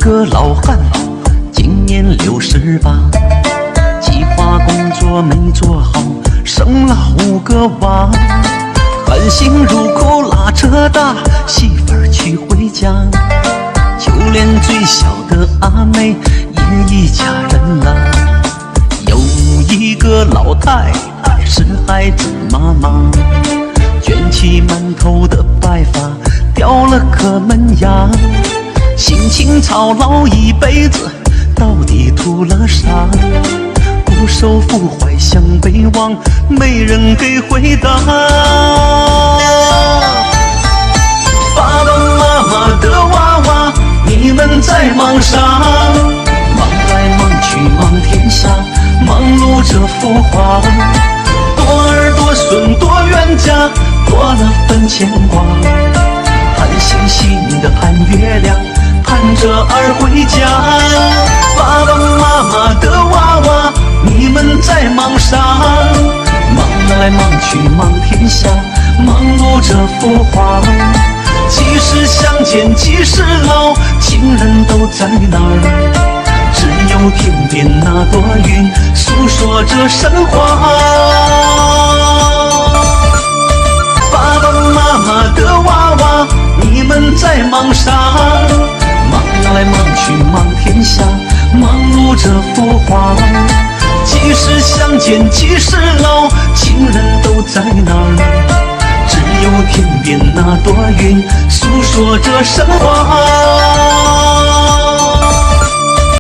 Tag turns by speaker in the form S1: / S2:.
S1: 个老汉，今年68，计划工作没做好，生了5个娃，含辛茹苦拉扯大，媳妇儿娶回家，就连最小的阿妹也已嫁人了。有一个老太太是孩子妈妈，卷起满头的白发，掉了颗门牙，辛勤操劳一辈子，到底图了啥？固守腐坏向北望，没人给回答。爸爸妈妈的娃娃，你们在忙啥？忙来忙去忙天下，忙碌着孵化，多儿多孙多远家，多了份牵挂。盼星星的盼月亮，盼着儿回家。爸爸妈妈的娃娃，你们在忙啥？忙来忙去忙天下，忙碌着孵化。几时相见几时老，情人都在哪儿？只有天边那朵云诉说着神话。爸爸妈妈的娃娃，你们在忙啥？忙来忙去忙天下，忙碌着孵化。几时相见几时老，情人都在哪儿？只有天边那朵云诉说着神话。